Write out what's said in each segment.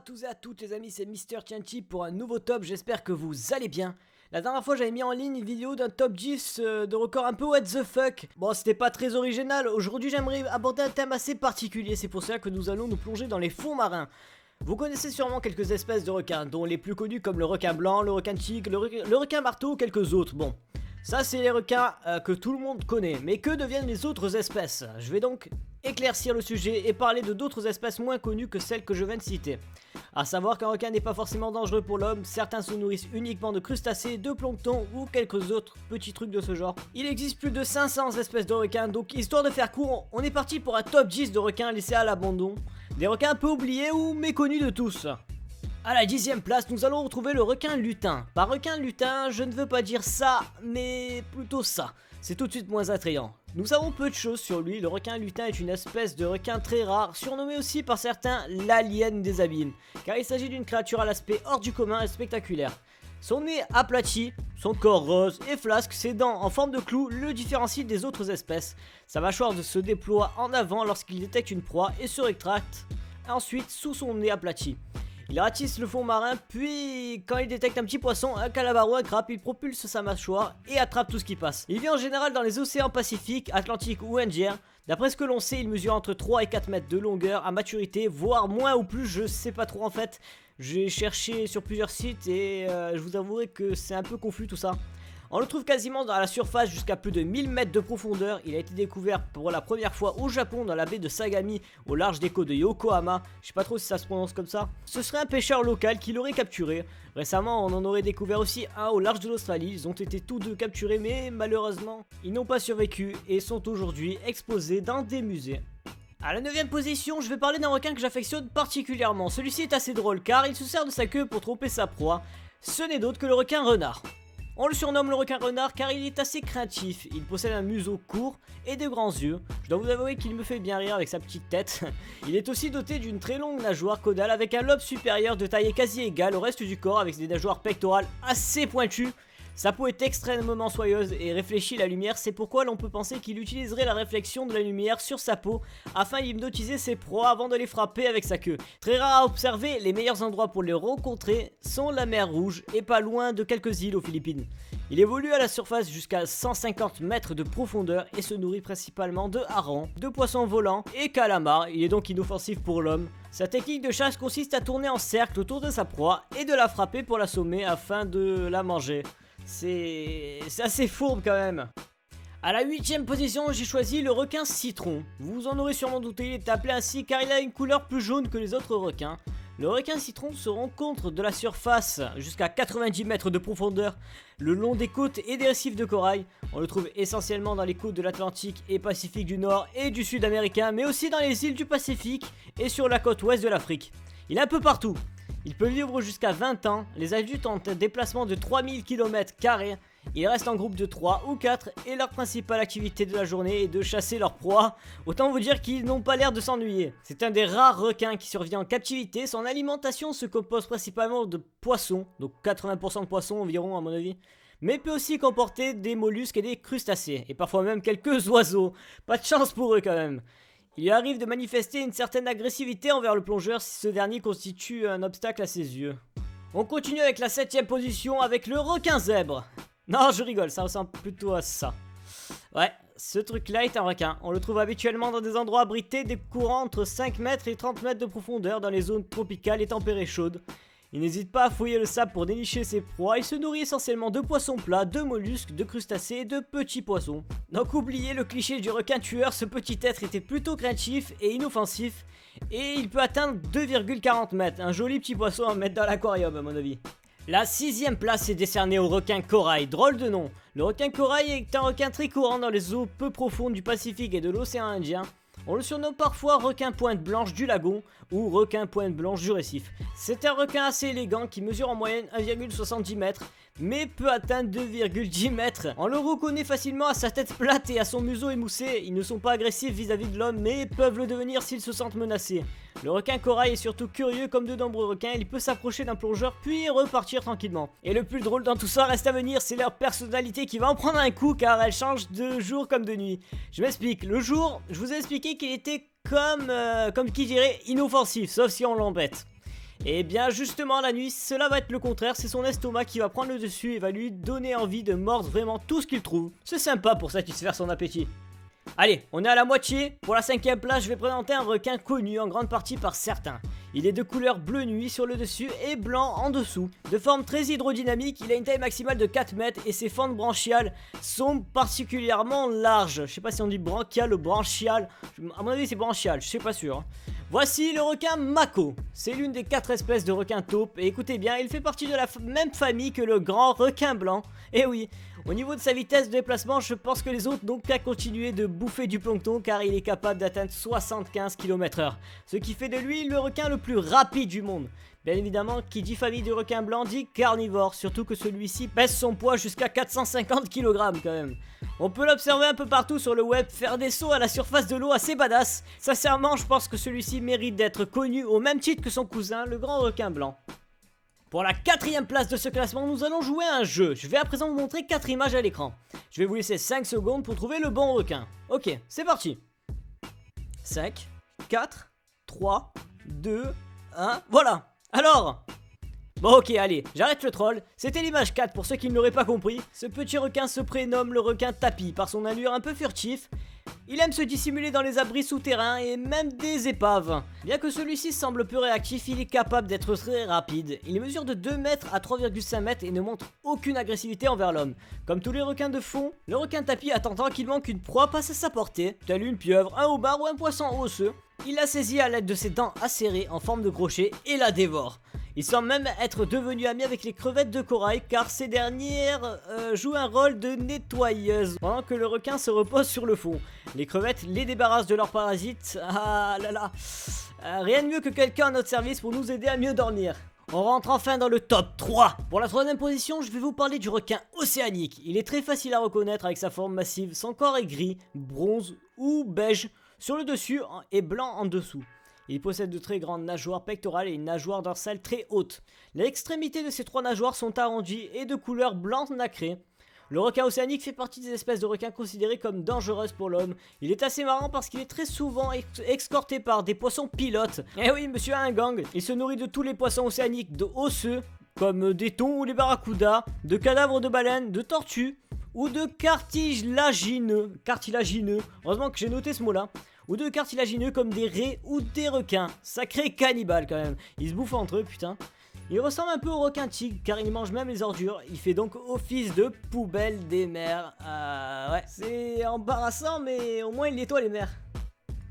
à tous et à toutes les amis, c'est Mister Tianchi pour un nouveau top, j'espère que vous allez bien. La dernière fois j'avais mis en ligne une vidéo d'un top 10 de record un peu what the fuck. Bon, c'était pas très original, aujourd'hui j'aimerais aborder un thème assez particulier, c'est pour cela que nous allons nous plonger dans les fonds marins. Vous connaissez sûrement quelques espèces de requins, dont les plus connus comme le requin blanc, le requin tigre, le requin marteau, quelques autres. Bon, ça c'est les requins que tout le monde connaît, mais que deviennent les autres espèces? Je vais donc éclaircir le sujet et parler de d'autres espèces moins connues que celles que je viens de citer. A savoir qu'un requin n'est pas forcément dangereux pour l'homme, certains se nourrissent uniquement de crustacés, de plancton ou quelques autres petits trucs de ce genre. Il existe plus de 500 espèces de requins, donc histoire de faire court, on est parti pour un top 10 de requins laissés à l'abandon. Des requins un peu oubliés ou méconnus de tous. À la 10e place, nous allons retrouver le requin lutin. Par requin lutin, je ne veux pas dire ça, mais plutôt ça. C'est tout de suite moins attrayant. Nous savons peu de choses sur lui, le requin lutin est une espèce de requin très rare, surnommé aussi par certains l'alien des abîmes, car il s'agit d'une créature à l'aspect hors du commun et spectaculaire. Son nez aplati, son corps rose et flasque, ses dents en forme de clou le différencient des autres espèces. Sa mâchoire se déploie en avant lorsqu'il détecte une proie et se rétracte ensuite sous son nez aplati. Il ratisse le fond marin, puis quand il détecte un petit poisson, un calabar ou un crabe, il propulse sa mâchoire et attrape tout ce qui passe. Il vit en général dans les océans Pacifique, Atlantique ou Indien. D'après ce que l'on sait, il mesure entre 3 et 4 mètres de longueur à maturité, voire moins ou plus, je sais pas trop en fait. J'ai cherché sur plusieurs sites et je vous avouerai que c'est un peu confus tout ça. On le trouve quasiment à la surface jusqu'à plus de 1000 mètres de profondeur. Il a été découvert pour la première fois au Japon dans la baie de Sagami au large des côtes de Yokohama. Je sais pas trop si ça se prononce comme ça. Ce serait un pêcheur local qui l'aurait capturé. Récemment on en aurait découvert aussi un au large de l'Australie. Ils ont été tous deux capturés mais malheureusement ils n'ont pas survécu et sont aujourd'hui exposés dans des musées. À la 9ème position, je vais parler d'un requin que j'affectionne particulièrement. Celui-ci est assez drôle car il se sert de sa queue pour tromper sa proie. Ce n'est d'autre que le requin renard. On le surnomme le requin renard car il est assez craintif, il possède un museau court et de grands yeux. Je dois vous avouer qu'il me fait bien rire avec sa petite tête. Il est aussi doté d'une très longue nageoire caudale avec un lobe supérieur de taille quasi égale au reste du corps avec des nageoires pectorales assez pointues. Sa peau est extrêmement soyeuse et réfléchit la lumière, c'est pourquoi l'on peut penser qu'il utiliserait la réflexion de la lumière sur sa peau afin d'hypnotiser ses proies avant de les frapper avec sa queue. Très rare à observer, les meilleurs endroits pour les rencontrer sont la mer Rouge et pas loin de quelques îles aux Philippines. Il évolue à la surface jusqu'à 150 mètres de profondeur et se nourrit principalement de harengs, de poissons volants et calamars, il est donc inoffensif pour l'homme. Sa technique de chasse consiste à tourner en cercle autour de sa proie et de la frapper pour l'assommer afin de la manger. C'est assez fourbe quand même. À la 8ème position, j'ai choisi le requin citron. Vous vous en aurez sûrement douté, il est appelé ainsi car il a une couleur plus jaune que les autres requins. Le requin citron se rencontre de la surface jusqu'à 90 mètres de profondeur le long des côtes et des récifs de corail. On le trouve essentiellement dans les côtes de l'Atlantique et Pacifique du Nord et du Sud américain, mais aussi dans les îles du Pacifique et sur la côte ouest de l'Afrique. Il est un peu partout. Il peut vivre jusqu'à 20 ans, les adultes ont un déplacement de 3000 km², ils restent en groupe de 3 ou 4 et leur principale activité de la journée est de chasser leur proie. Autant vous dire qu'ils n'ont pas l'air de s'ennuyer. C'est un des rares requins qui survit en captivité, son alimentation se compose principalement de poissons, donc 80% de poissons environ à mon avis, mais peut aussi comporter des mollusques et des crustacés, et parfois même quelques oiseaux. Pas de chance pour eux quand même. Il lui arrive de manifester une certaine agressivité envers le plongeur si ce dernier constitue un obstacle à ses yeux. On continue avec la 7ème position avec le requin zèbre. Non, je rigole, ça ressemble plutôt à ça. Ouais, ce truc-là est un requin. On le trouve habituellement dans des endroits abrités des courants entre 5 mètres et 30 mètres de profondeur dans les zones tropicales et tempérées chaudes. Il n'hésite pas à fouiller le sable pour dénicher ses proies, il se nourrit essentiellement de poissons plats, de mollusques, de crustacés et de petits poissons. Donc oubliez le cliché du requin tueur, ce petit être était plutôt craintif et inoffensif, et il peut atteindre 2,40 mètres, un joli petit poisson à mettre dans l'aquarium à mon avis. La 6ème place est décernée au requin corail, drôle de nom. Le requin corail est un requin très courant dans les eaux peu profondes du Pacifique et de l'océan Indien. On le surnomme parfois requin pointe blanche du lagon ou requin pointe blanche du récif. C'est un requin assez élégant qui mesure en moyenne 1,70 mètres mais peut atteindre 2,10 mètres. On le reconnaît facilement à sa tête plate et à son museau émoussé. Ils ne sont pas agressifs vis-à-vis de l'homme mais peuvent le devenir s'ils se sentent menacés. Le requin corail est surtout curieux comme de nombreux requins, il peut s'approcher d'un plongeur puis repartir tranquillement. Et le plus drôle dans tout ça reste à venir, c'est leur personnalité qui va en prendre un coup car elle change de jour comme de nuit. Je m'explique, le jour, je vous ai expliqué qu'il était comme qui dirait inoffensif, sauf si on l'embête. Et bien justement la nuit, cela va être le contraire, c'est son estomac qui va prendre le dessus et va lui donner envie de mordre vraiment tout ce qu'il trouve. C'est sympa pour satisfaire son appétit. Allez, on est à la moitié. Pour la 5ème place, je vais présenter un requin connu en grande partie par certains. Il est de couleur bleu nuit sur le dessus et blanc en dessous. De forme très hydrodynamique, il a une taille maximale de 4 mètres et ses fentes branchiales sont particulièrement larges. Je sais pas si on dit branchial ou branchial. À mon avis, c'est branchial, je suis pas sûr. Voici le requin mako. C'est l'une des 4 espèces de requins taupes. Et écoutez bien, il fait partie de la même famille que le grand requin blanc. Et oui, au niveau de sa vitesse de déplacement, je pense que les autres n'ont qu'à continuer de bouffer du plancton car il est capable d'atteindre 75 km/h. Ce qui fait de lui le requin le plus rapide du monde. Bien évidemment, qui dit famille de requins blancs dit carnivore, surtout que celui-ci pèse son poids jusqu'à 450 kg quand même. On peut l'observer un peu partout sur le web, faire des sauts à la surface de l'eau assez badass. Sincèrement, je pense que celui-ci mérite d'être connu au même titre que son cousin, le grand requin blanc. Pour la 4ème place de ce classement, nous allons jouer à un jeu. Je vais à présent vous montrer 4 images à l'écran. Je vais vous laisser 5 secondes pour trouver le bon requin. Ok, c'est parti. 5, 4, 3, 2, 1, voilà. Alors, bon ok, allez, j'arrête le troll. C'était l'image 4 pour ceux qui ne l'auraient pas compris. Ce petit requin se prénomme le requin tapis par son allure un peu furtif. Il aime se dissimuler dans les abris souterrains et même des épaves. Bien que celui-ci semble peu réactif, il est capable d'être très rapide. Il mesure de 2 mètres à 3,5 mètres et ne montre aucune agressivité envers l'homme. Comme tous les requins de fond, le requin tapis attend tranquillement qu'une proie passe à sa portée, telle une pieuvre, un homard ou un poisson osseux. Il la saisit à l'aide de ses dents acérées en forme de crochet et la dévore. Il semble même être devenu ami avec les crevettes de corail car ces dernières jouent un rôle de nettoyeuse pendant que le requin se repose sur le fond. Les crevettes les débarrassent de leurs parasites. Ah là là, rien de mieux que quelqu'un à notre service pour nous aider à mieux dormir. On rentre enfin dans le top 3. Pour la 3ème position, je vais vous parler du requin océanique. Il est très facile à reconnaître avec sa forme massive. Son corps est gris, bronze ou beige sur le dessus et blanc en dessous. Il possède de très grandes nageoires pectorales et une nageoire dorsale très haute. Les extrémités de ces 3 nageoires sont arrondies et de couleur blanc nacré. Le requin océanique fait partie des espèces de requins considérées comme dangereuses pour l'homme. Il est assez marrant parce qu'il est très souvent escorté par des poissons pilotes. Eh oui, monsieur a un gang. Il se nourrit de tous les poissons océaniques de osseux, comme des thons ou les barracudas, de cadavres de baleines, de tortues ou de cartilagineux. Heureusement que j'ai noté ce mot-là. Ou de cartilagineux comme des raies ou des requins. Sacré cannibale quand même. Ils se bouffent entre eux, putain. Il ressemble un peu au requin tigre car il mange même les ordures. Il fait donc office de poubelle des mers. Ouais, c'est embarrassant mais au moins il nettoie les mers.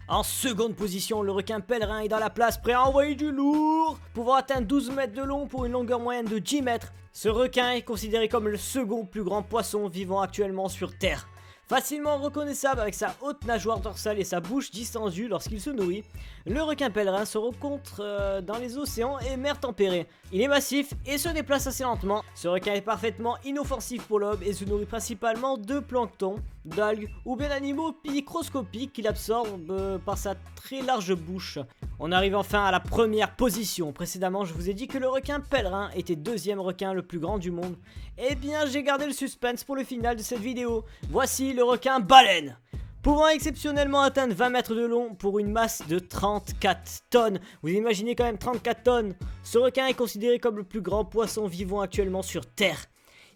En 2ème position, le requin pèlerin est dans la place, prêt à envoyer du lourd. Pouvant atteindre 12 mètres de long pour une longueur moyenne de 10 mètres, ce requin est considéré comme le 2nd plus grand poisson vivant actuellement sur Terre. Facilement reconnaissable avec sa haute nageoire dorsale et sa bouche distendue lorsqu'il se nourrit, le requin pèlerin se rencontre dans les océans et mers tempérées. Il est massif et se déplace assez lentement. Ce requin est parfaitement inoffensif pour l'homme et se nourrit principalement de plancton, d'algues ou bien d'animaux microscopiques qu'il absorbe par sa très large bouche. On arrive enfin à la 1ère position. Précédemment, je vous ai dit que le requin pèlerin était 2e requin le plus grand du monde. Eh bien, j'ai gardé le suspense pour le final de cette vidéo. Voici le requin baleine. Pouvant exceptionnellement atteindre 20 mètres de long pour une masse de 34 tonnes. Vous imaginez quand même 34 tonnes. Ce requin est considéré comme le plus grand poisson vivant actuellement sur Terre.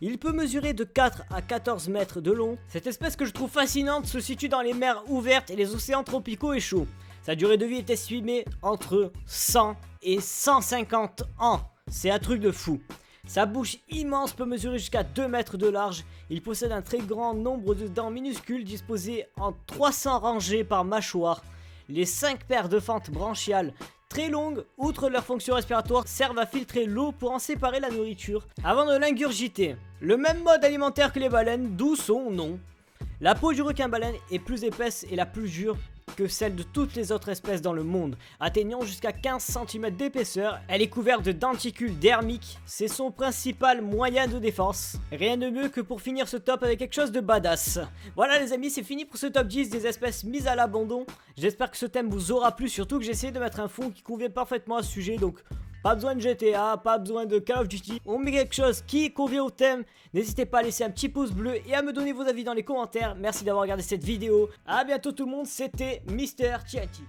Il peut mesurer de 4 à 14 mètres de long. Cette espèce que je trouve fascinante se situe dans les mers ouvertes et les océans tropicaux et chauds. Sa durée de vie est estimée entre 100 et 150 ans. C'est un truc de fou. Sa bouche immense peut mesurer jusqu'à 2 mètres de large. Il possède un très grand nombre de dents minuscules disposées en 300 rangées par mâchoire. Les 5 paires de fentes branchiales très longues, outre leur fonction respiratoire, servent à filtrer l'eau pour en séparer la nourriture avant de l'ingurgiter. Le même mode alimentaire que les baleines, d'où son nom. La peau du requin baleine est plus épaisse et la plus dure que celle de toutes les autres espèces dans le monde, atteignant jusqu'à 15 cm d'épaisseur. Elle est couverte de denticules dermiques, c'est son principal moyen de défense. Rien de mieux que pour finir ce top avec quelque chose de badass. Voilà les amis, c'est fini pour ce top 10 des espèces mises à l'abandon. J'espère que ce thème vous aura plu, surtout que j'ai essayé de mettre un fond qui convient parfaitement à ce sujet, donc pas besoin de GTA, pas besoin de Call of Duty. On met quelque chose qui convient au thème. N'hésitez pas à laisser un petit pouce bleu et à me donner vos avis dans les commentaires. Merci d'avoir regardé cette vidéo. A bientôt tout le monde, c'était Mr. TNT.